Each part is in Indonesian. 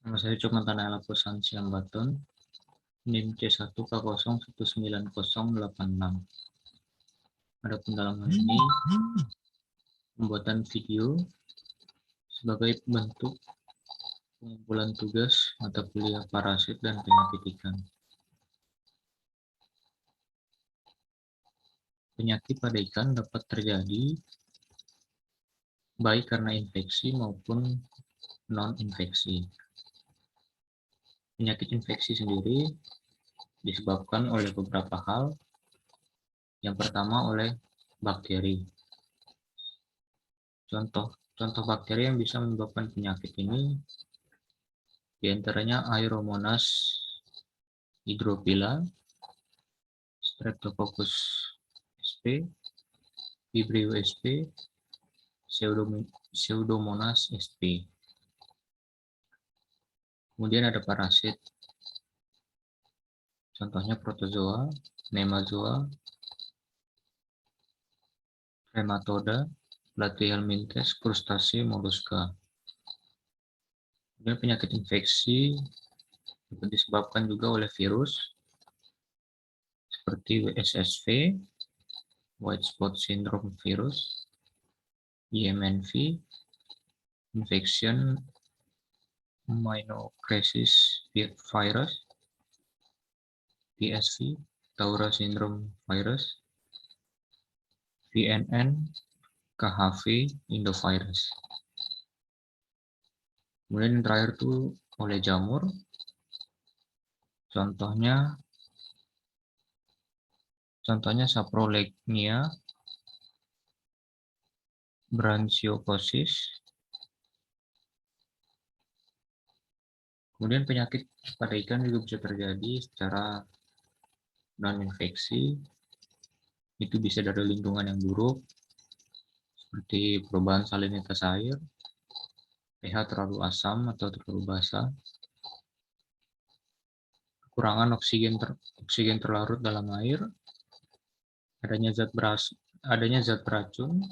Nama saya Cukmantana Elapusan Siambaton, NIM C1K019086. Adapun dalam hal ini, pembuatan video sebagai bentuk pengumpulan tugas mata kuliah parasit dan penyakit ikan. Penyakit pada ikan dapat terjadi baik karena infeksi maupun non-infeksi. Penyakit infeksi sendiri disebabkan oleh beberapa hal. Yang pertama oleh bakteri. Contoh bakteri yang bisa menyebabkan penyakit ini diantaranya Aeromonas hydrophila, Streptococcus sp, Vibrio sp, Pseudomonas sp. Kemudian ada parasit, contohnya protozoa, nemazoa, Trematoda, Platyhelminthes, krustase, moluska. Kemudian penyakit infeksi dapat disebabkan juga oleh virus seperti WSSV, White Spot Syndrome virus, IMNV, infection Myocrasis virus, PSV, Taura syndrome virus, VNN, KHV, Indovirus. Kemudian yang terakhir itu oleh jamur, contohnya Saprolegnia, Branchiococcus. Kemudian penyakit pada ikan juga bisa terjadi secara non-infeksi. Itu bisa dari lingkungan yang buruk, seperti perubahan salinitas air, pH terlalu asam atau terlalu basah, kekurangan oksigen terlarut dalam air, adanya zat beracun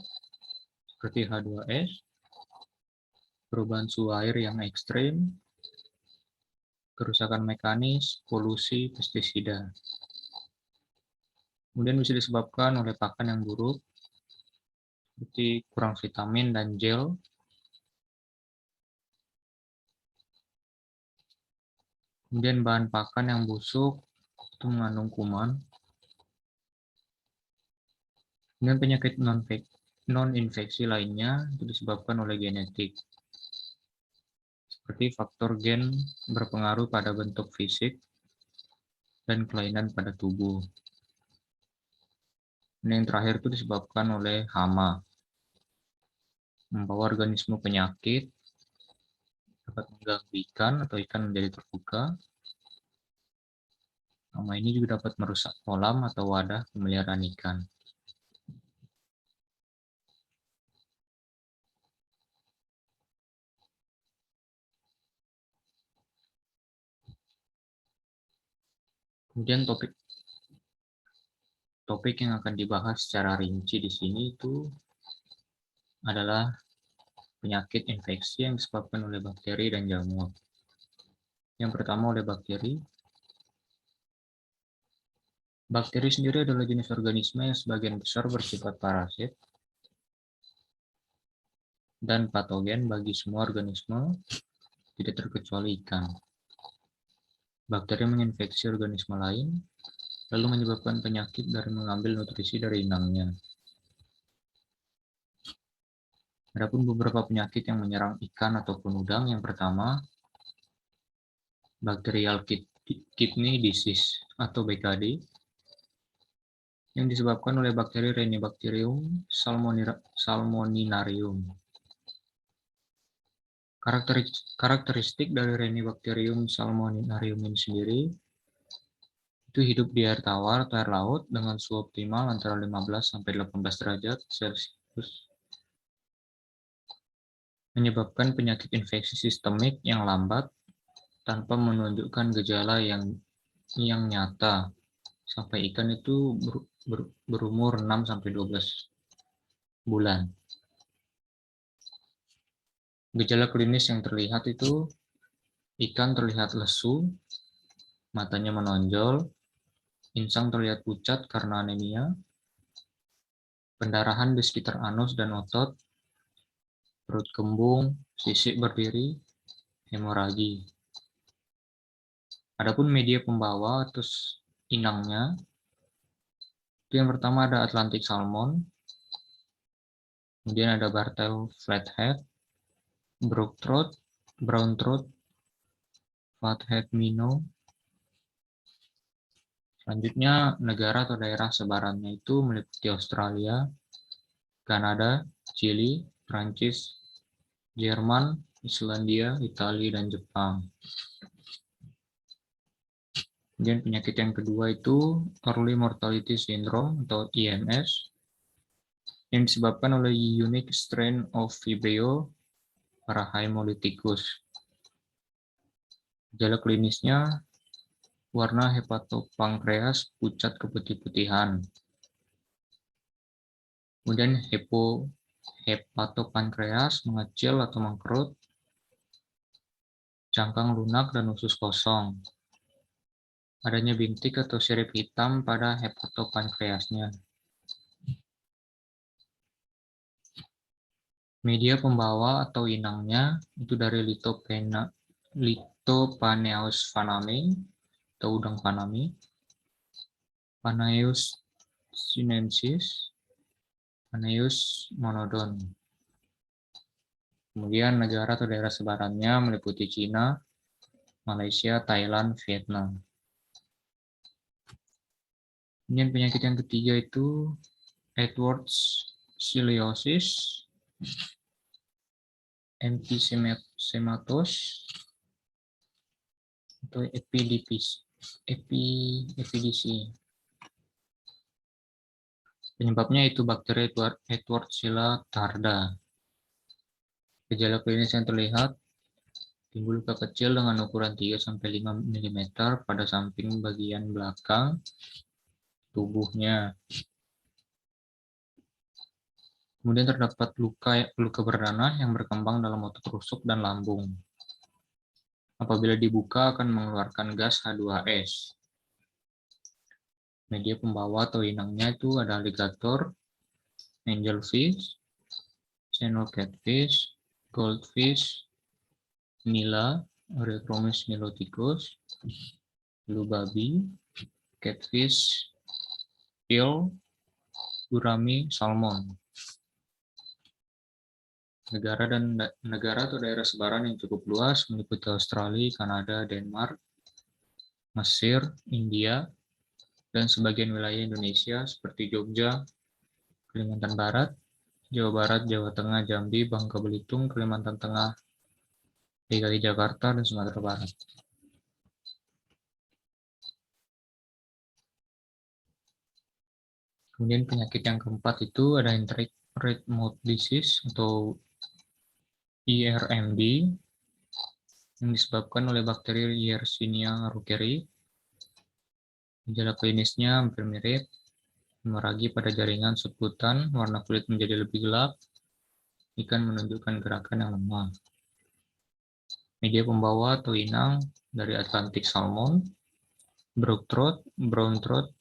seperti H2S, perubahan suhu air yang ekstrim, kerusakan mekanis, polusi, pestisida. Kemudian bisa disebabkan oleh pakan yang buruk, seperti kurang vitamin dan gel, kemudian bahan pakan yang busuk itu mengandung kuman. Kemudian penyakit non-infeksi lainnya itu disebabkan oleh genetik, seperti faktor gen berpengaruh pada bentuk fisik dan kelainan pada tubuh. Dan yang terakhir itu disebabkan oleh hama, membawa organisme penyakit, dapat mengganggu ikan atau ikan menjadi terluka. Hama ini juga dapat merusak kolam atau wadah pemeliharaan ikan. Kemudian topik yang akan dibahas secara rinci di sini itu adalah penyakit infeksi yang disebabkan oleh bakteri dan jamur. Yang pertama oleh bakteri. Bakteri sendiri adalah jenis organisme yang sebagian besar bersifat parasit dan patogen bagi semua organisme, tidak terkecuali ikan. Bakteri menginfeksi organisme lain, lalu menyebabkan penyakit dari mengambil nutrisi dari inangnya. Adapun beberapa penyakit yang menyerang ikan ataupun udang, yang pertama, Bacterial Kidney Disease atau BKD, yang disebabkan oleh bakteri Renibacterium salmoninarium. Karakteristik dari Renibacterium salmoninarium ini sendiri itu hidup di air tawar atau air laut dengan suhu optimal antara 15-18 derajat Celcius, menyebabkan penyakit infeksi sistemik yang lambat tanpa menunjukkan gejala yang nyata sampai ikan itu berumur 6-12 bulan. Gejala klinis yang terlihat itu Ikan terlihat lesu, matanya menonjol, insang terlihat pucat karena anemia, pendarahan di sekitar anus dan otot, perut kembung, sisik berdiri, hemoragi. Adapun media pembawa atau inangnya, itu yang pertama ada Atlantic salmon, kemudian ada Bartel flathead, brook trout, brown trout, flathead minnow. Selanjutnya negara atau daerah sebarannya itu meliputi Australia, Kanada, Chili, Prancis, Jerman, Islandia, Italia, dan Jepang. Kemudian penyakit yang kedua itu Early Mortality Syndrome atau EMS yang disebabkan oleh unique strain of Vibrio parahemolyticus. Gejala klinisnya warna hepatopankreas pucat keputih-putihan. Kemudian hepatopankreas mengecil atau mengkerut, cangkang lunak dan usus kosong. Adanya bintik atau sirip hitam pada hepatopankreasnya. Media pembawa atau inangnya itu dari Lithopaneus faname atau udang Paname, Panaeus sinensis, Panaeus monodon. Kemudian negara atau daerah sebarannya meliputi Cina, Malaysia, Thailand, Vietnam. Kemudian penyakit yang ketiga itu Edwards ciliasis, empysematos, atau epidisi. Penyebabnya itu bakteri Edwardsia tarda. Gejala klinis yang terlihat timbul luka kecil dengan ukuran 3-5 mm pada samping bagian belakang tubuhnya. Kemudian terdapat luka berdarah yang berkembang dalam otot rusuk dan lambung. Apabila dibuka akan mengeluarkan gas H2S. Media pembawa atau inangnya itu ada alligator, angelfish, channel catfish, goldfish, nila, Eurychromis niloticus, blue babi, catfish, eel, gurami, salmon. Negara atau daerah sebaran yang cukup luas meliputi Australia, Kanada, Denmark, Mesir, India, dan sebagian wilayah Indonesia seperti Jogja, Kalimantan Barat, Jawa Barat, Jawa Tengah, Jambi, Bangka Belitung, Kalimantan Tengah, DKI Jakarta, dan Sumatera Barat. Kemudian penyakit yang keempat itu ada enteric red mouth disease atau ERMD yang disebabkan oleh bakteri Yersinia rukeri. Gejala klinisnya hampir mirip, hemoragi pada jaringan sebutan, warna kulit menjadi lebih gelap, ikan menunjukkan gerakan yang lemah. Media pembawa atau inang dari Atlantic salmon, brook trout, brown trout,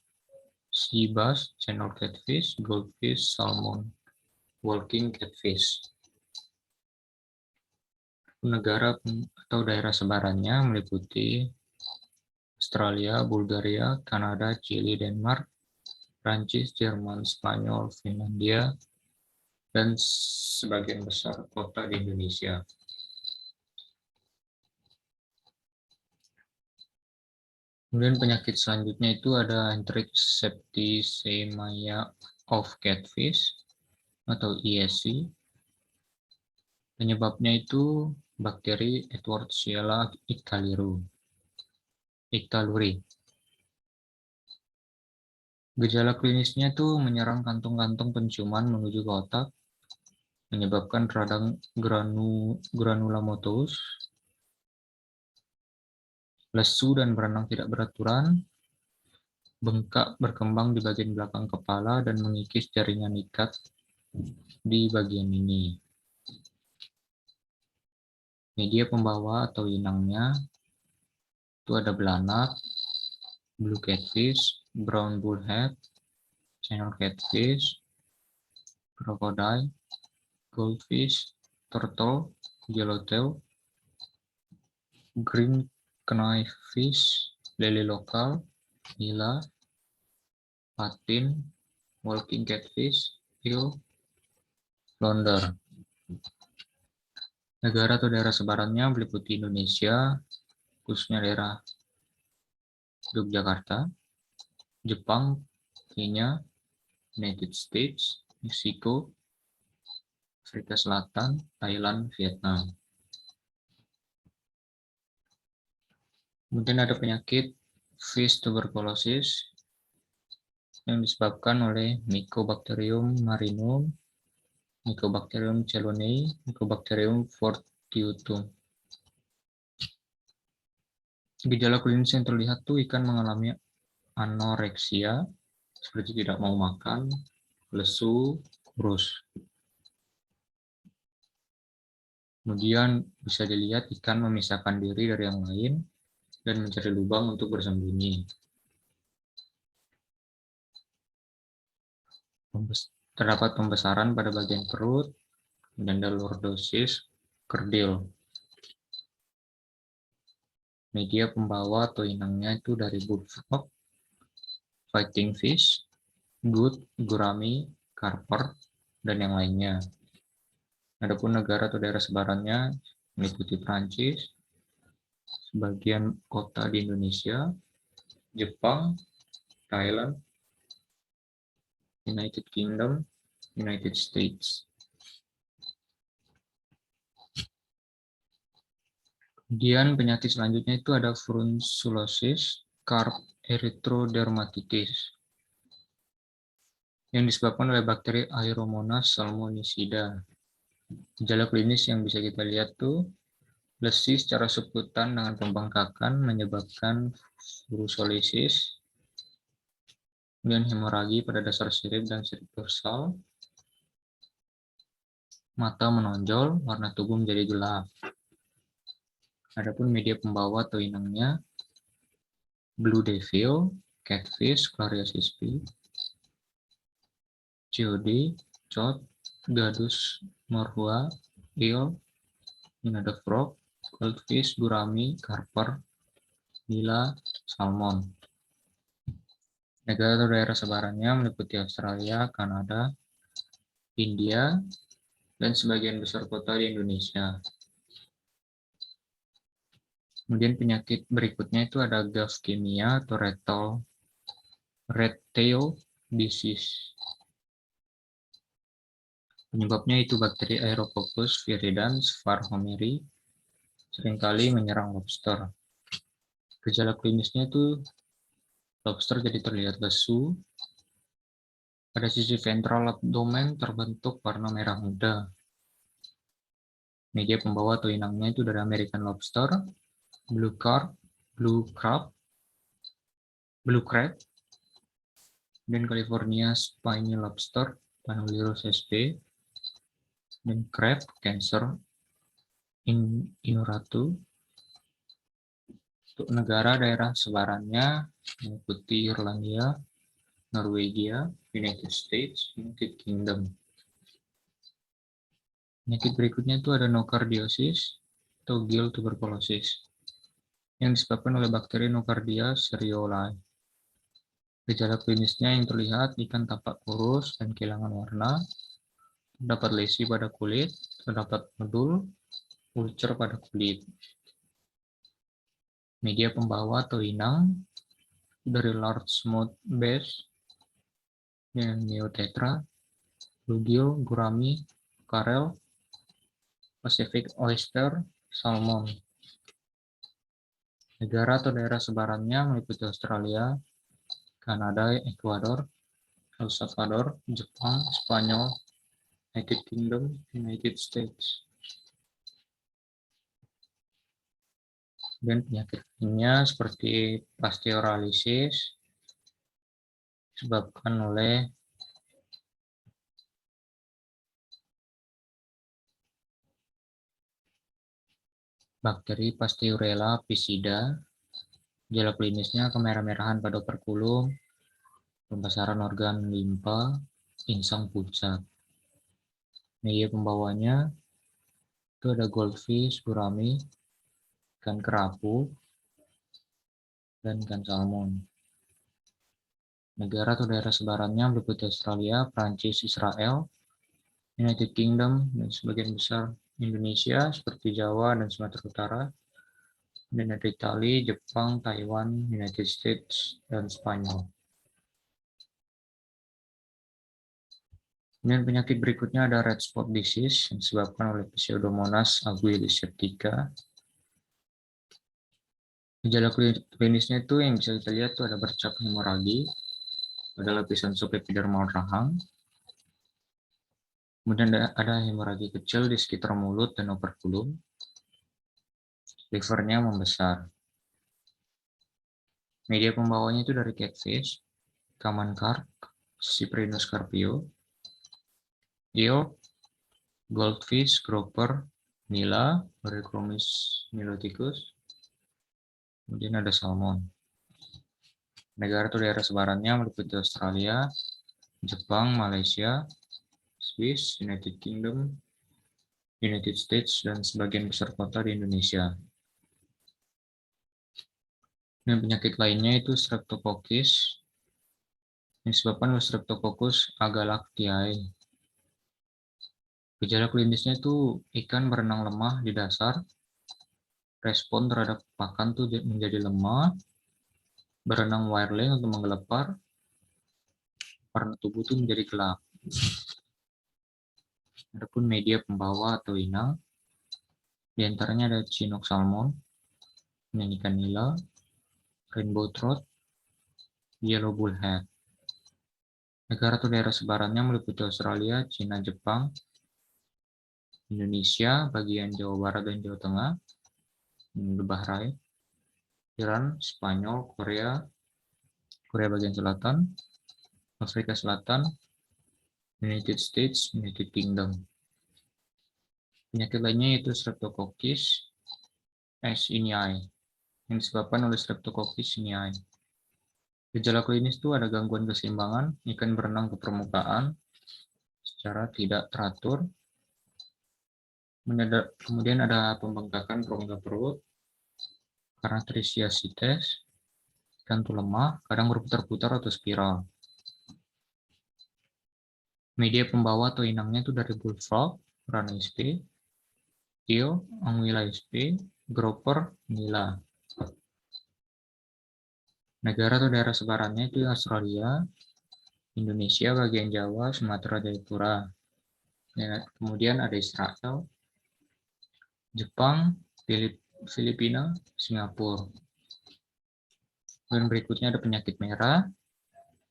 sea bass, channel catfish, goldfish, salmon, walking catfish. Negara atau daerah sebarannya meliputi Australia, Bulgaria, Kanada, Chili, Denmark, Prancis, Jerman, Spanyol, Finlandia, dan sebagian besar kota di Indonesia. Kemudian penyakit selanjutnya itu ada enteric septicemia of catfish atau ESC. Penyebabnya itu bakteri Edwardsia ictaluri. Gejala klinisnya itu menyerang kantung-kantung penciuman menuju ke otak, menyebabkan radang granulomatosis, lesu dan berenang tidak beraturan, bengkak berkembang di bagian belakang kepala, dan mengikis jaringan ikat di bagian ini. Media pembawa atau inangnya itu ada belanak, blue catfish, brown bullhead, channel catfish, crocodile, goldfish, turtle, yellowtail, green knifefish, lele lokal, nila, patin, walking catfish, eel, flounder. Negara atau daerah sebarannya meliputi Indonesia, khususnya daerah Yogyakarta, Jepang, Kenya, United States, Meksiko, Afrika Selatan, Thailand, Vietnam. Kemudian ada penyakit fish tuberculosis yang disebabkan oleh Mycobacterium marinum, Mycobacterium chelonae, Mycobacterium fortuitum. Gejala klinis yang terlihat tuh ikan mengalami anoreksia, seperti tidak mau makan, lesu, kurus. Kemudian bisa dilihat ikan memisahkan diri dari yang lain dan mencari lubang untuk bersembunyi. Terdapat pembesaran pada bagian perut dan ada lordosis kerdil. Media pembawa atau inangnya itu dari bullfrog, fighting fish, good, gurami, karper, dan yang lainnya. Adapun negara atau daerah sebarannya meliputi Prancis, sebagian kota di Indonesia, Jepang, Thailand, United Kingdom, United States. Kemudian penyakit selanjutnya itu ada frunzulosis, carp erythrodermatitis, yang disebabkan oleh bakteri Aeromonas salmonicida. Gejala klinis yang bisa kita lihat tuh lesi secara sebutan dengan pembengkakan menyebabkan frunzulosis, kemudian hemoragi pada dasar sirip dan sirip dorsal, mata menonjol, warna tubuh menjadi gelap. Adapun media pembawa atau inangnya blue devil, catfish, Clarias sp, COD, cod, gadus morhua, eel, ada frog, goldfish, gurami, karper, nila, salmon. Negara atau daerah sebarannya meliputi Australia, Kanada, India, dan sebagian besar kota di Indonesia. Kemudian penyakit berikutnya itu ada Gavkemia atau red tail disease. Penyebabnya itu bakteri Aerococcus viridans varhomeri seringkali menyerang lobster. Gejala klinisnya itu lobster jadi terlihat lesu. Pada sisi ventral abdomen terbentuk warna merah muda. Media pembawa atau inangnya itu dari American lobster, blue crab, dan California spiny lobster, Panulirus sp, dan crab cancer inuratu. Untuk negara daerah sebarannya meliputi Irlandia, Norwegia, United States, United Kingdom. Penyakit berikutnya itu ada nokardiosis atau gill tuberculosis yang disebabkan oleh bakteri Nocardia seriolae. Gejala klinisnya yang terlihat ikan tampak kurus dan kehilangan warna, terdapat lesi pada kulit, terdapat nodul, ulcer pada kulit. Media pembawa atau inang dari largemouth bass, Neotetra, bluegill, gurami, karel, Pacific oyster, salmon. Negara atau daerah sebarannya meliputi Australia, Kanada, Ekuador, El Salvador, Jepang, Spanyol, United Kingdom, United States. Dan penyakit lainnya seperti pasteuralisis disebabkan oleh Bakteri Pasteurella piscida, gejala klinisnya kemerah-merahan pada operkulum, pembesaran organ limpa, insang pucat. Media pembawanya itu ada goldfish, gurami, ikan kerapu, dan ikan salmon. Negara atau daerah sebarannya meliputi Australia, Prancis, Israel, United Kingdom, dan sebagian besar Indonesia seperti Jawa dan Sumatera Utara, dan ada Italia, Jepang, Taiwan, United States, dan Spanyol. Kemudian penyakit berikutnya ada red spot disease yang disebabkan oleh Pseudomonas aguilis-septica. Gejala klinisnya itu yang bisa kita lihat itu ada bercak hemoragi pada lapisan subepidermal rahang. Kemudian ada hemoragi kecil di sekitar mulut dan operkulum. Livernya membesar. Media pembawanya itu dari catfish, common carp, Cyprinus carpio, eel, goldfish, grouper, nila, Orychromis niloticus, kemudian ada salmon. Negara atau daerah sebarannya meliputi Australia, Jepang, Malaysia, Swiss, United Kingdom, United States, dan sebagian besar kota di Indonesia. Dan penyakit lainnya itu Streptococcus yang disebabkan oleh Streptococcus agalactiae. Gejala klinisnya itu ikan berenang lemah di dasar, respon terhadap pakan tuh menjadi lemah, berenang whirling atau menggelepar, warna tubuh tuh menjadi gelap. Adapun media pembawa atau inang, di antaranya ada Chinook salmon, ikan nila, rainbow trout, yellow bullhead. Negara atau daerah sebarannya meliputi Australia, Cina, Jepang, Indonesia, bagian Jawa Barat dan Jawa Tengah, Bahrain, Iran, Spanyol, Korea bagian Selatan, Afrika Selatan, United States, United Kingdom. Penyakit lainnya yaitu Streptococcus Acinetinae yang disebabkan oleh Streptococcus Acinetinae. Gejala klinis itu ada gangguan keseimbangan, ikan berenang ke permukaan secara tidak teratur, kemudian ada pembengkakan rongga perut karena trichiasis, ikan tuh lemah, kadang berputar-putar atau spiral. Media pembawa atau inangnya itu dari bullfrog, Rana sp, eel, Anguilla sp, grouper, nila. Negara atau daerah sebarannya itu Australia, Indonesia, bagian Jawa, Sumatera, Jayapura. Kemudian ada Israel, Jepang, Filipina, Singapura. Dan berikutnya ada penyakit merah,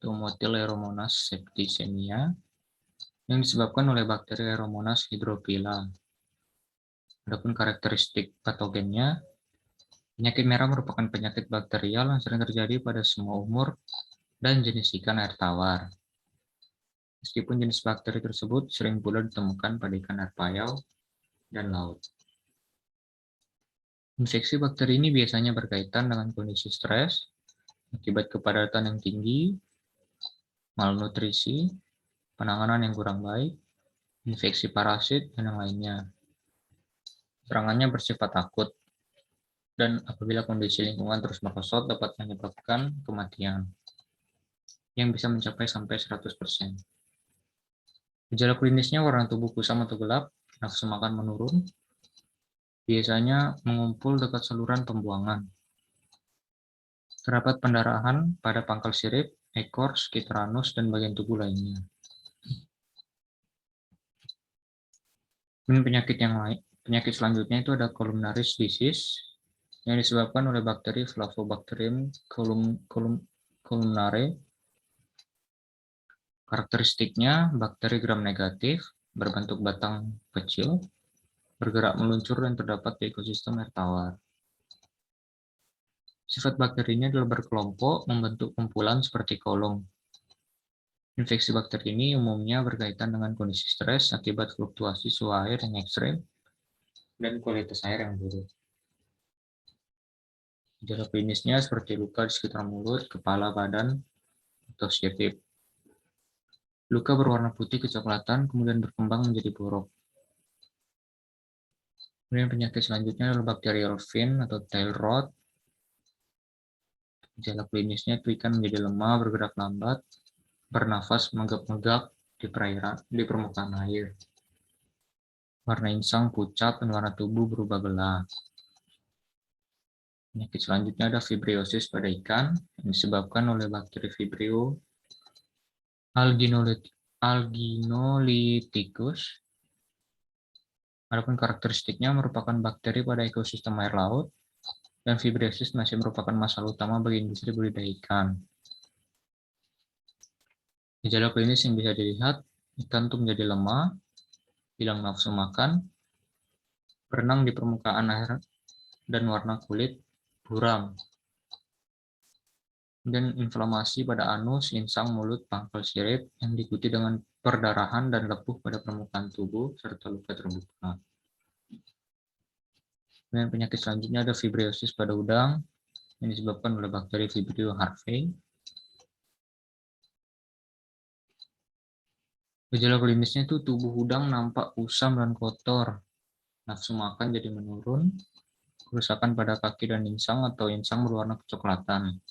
Tomotil Aeromonas septicemia, yang disebabkan oleh bakteri Aeromonas hydrophila. Adapun karakteristik patogennya, penyakit merah merupakan penyakit bakterial yang sering terjadi pada semua umur dan jenis ikan air tawar. Meskipun jenis bakteri tersebut sering pula ditemukan pada ikan air payau dan laut. Infeksi bakteri ini biasanya berkaitan dengan kondisi stres, akibat kepadatan yang tinggi, malnutrisi, penanganan yang kurang baik, infeksi parasit, dan yang lainnya. Serangannya bersifat akut, dan apabila kondisi lingkungan terus merosot dapat menyebabkan kematian yang bisa mencapai sampai 100%. Gejala klinisnya warna tubuh kusam atau gelap, nafsu makan menurun, biasanya mengumpul dekat saluran pembuangan. Terdapat pendarahan pada pangkal sirip, ekor, sekitar anus, dan bagian tubuh lainnya. Kemudian penyakit selanjutnya itu ada columnaris disease yang disebabkan oleh bakteri Flavobacterium columnare. Karakteristiknya bakteri gram negatif, berbentuk batang kecil, bergerak meluncur dan terdapat di ekosistem air tawar. Sifat bakterinya adalah berkelompok, membentuk kumpulan seperti kolom. Infeksi bakteri ini umumnya berkaitan dengan kondisi stres akibat fluktuasi suhu air yang ekstrem dan kualitas air yang buruk. Gejala klinisnya seperti luka di sekitar mulut, kepala, badan, atau setiap. Luka berwarna putih kecoklatan, kemudian berkembang menjadi borok. Kemudian penyakit selanjutnya adalah bakterial fin atau tail rot. Gejala klinisnya itu ikan menjadi lemah, bergerak lambat, bernafas menggap-menggap di permukaan air. Warna insang pucat dan warna tubuh berubah gelap. Penyakit selanjutnya ada fibriosis pada ikan yang disebabkan oleh bakteri Vibrio alginoliticus. Adapun karakteristiknya merupakan bakteri pada ekosistem air laut, dan fibriosis masih merupakan masalah utama bagi industri budidaya ikan. Gejala klinis yang bisa dilihat, ikan itu menjadi lemah, hilang nafsu makan, berenang di permukaan air, dan warna kulit buram. Dan inflamasi pada anus, insang, mulut, pangkal sirip yang diikuti dengan perdarahan dan lepuh pada permukaan tubuh serta luka terbuka. Dan penyakit selanjutnya ada fibriosis pada udang yang disebabkan oleh bakteri Vibrio harvey. Gejala klinisnya itu tubuh udang nampak kusam dan kotor, nafsu makan jadi menurun, kerusakan pada kaki dan insang atau insang berwarna kecoklatan.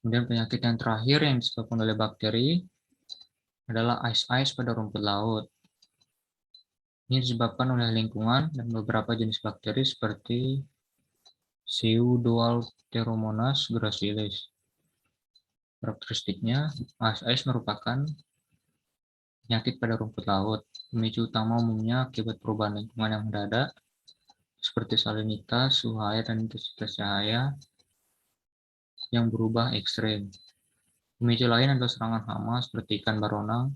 Kemudian penyakit yang terakhir yang disebabkan oleh bakteri adalah ice pada rumput laut. Ini disebabkan oleh lingkungan dan beberapa jenis bakteri seperti Pseudoalteromonas gracilis. Karakteristiknya, ice merupakan penyakit pada rumput laut. Pemicu utama umumnya akibat perubahan lingkungan yang mendadak, seperti salinitas, suhu air, dan intensitas cahaya yang berubah ekstrem. Pemicu lain adalah serangan hama seperti ikan baronang,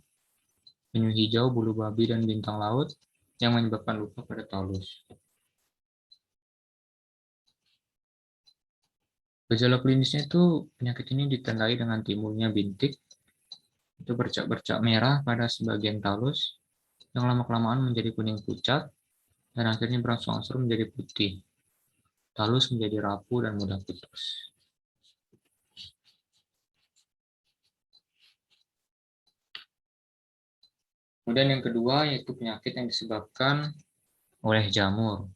penyu hijau, bulu babi, dan bintang laut yang menyebabkan luka pada talus. Gejala klinisnya itu penyakit ini ditandai dengan timbulnya bintik, itu bercak-bercak merah pada sebagian talus, yang lama-kelamaan menjadi kuning pucat, dan akhirnya berangsur-angsur menjadi putih. Talus menjadi rapuh dan mudah putus. Kemudian yang kedua yaitu penyakit yang disebabkan oleh jamur.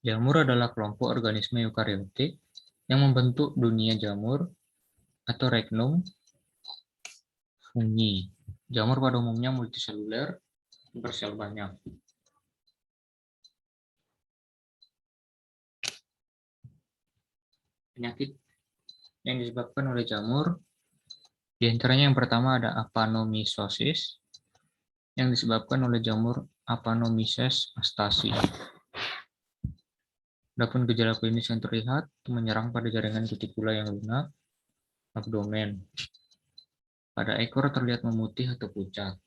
Jamur adalah kelompok organisme eukariotik yang membentuk dunia jamur atau regnum fungi. Jamur pada umumnya multiseluler, bersel banyak. Penyakit yang disebabkan oleh jamur, di antaranya yang pertama ada apanomycosis, yang disebabkan oleh jamur Aphanomyces astasi. Adapun gejala klinis yang terlihat menyerang pada jaringan kutikula yang lunak, abdomen. Pada ekor terlihat memutih atau pucat.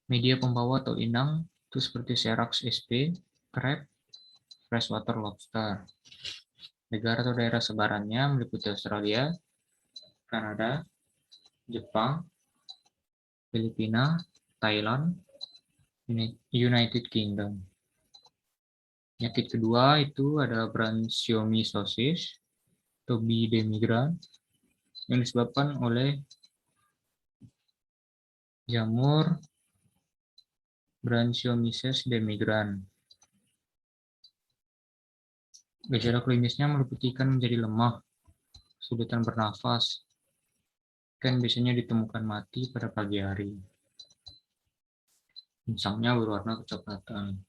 Media pembawa atau inang itu seperti Serax sp, crab, freshwater lobster. Negara atau daerah sebarannya meliputi Australia, Kanada, Jepang, Filipina, Thailand, United Kingdom. Penyakit kedua itu ada branchiomycosis atau bidemigran yang disebabkan oleh jamur Branchiomyces demigran. Gejala klinisnya meliputi ikan menjadi lemah, kesulitan bernafas. Ikan biasanya ditemukan mati pada pagi hari. Insangnya berwarna kecoklatan.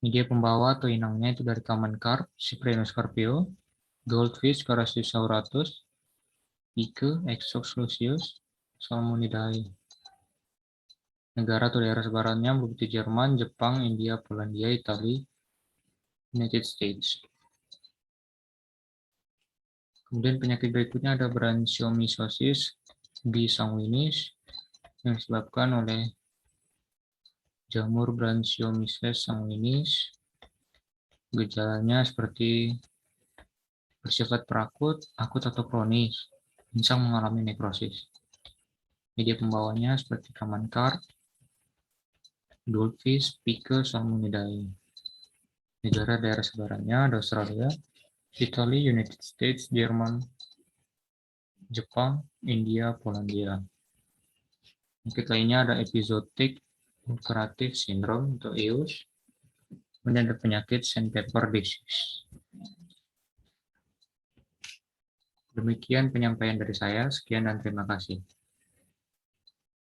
Media pembawa atau inangnya itu dari common carp, Cyprinoscarpio, goldfish, Carassisaurus, Pike, Exox lucius, Salmonidae. Negara atau daerah sebarannya meliputi Jerman, Jepang, India, Polandia, Italia, United States. Kemudian penyakit berikutnya ada branchiomycosis bisanguinis yang disebabkan oleh jamur Branchiomyces sanguinis. Gejalanya seperti bersifat perakut, akut atau kronis. Insang mengalami nekrosis. Media pembawanya seperti common carp, goldfish, pike, salmonidae. Negara daerah sebarannya ada Australia, Italia, United States, Jerman, Jepang, India, Polandia. Penyakit lainnya ada epizootic ulcerative syndrome atau EUS. Kemudian ada penyakit sandpaper disease. Demikian penyampaian dari saya. Sekian dan terima kasih.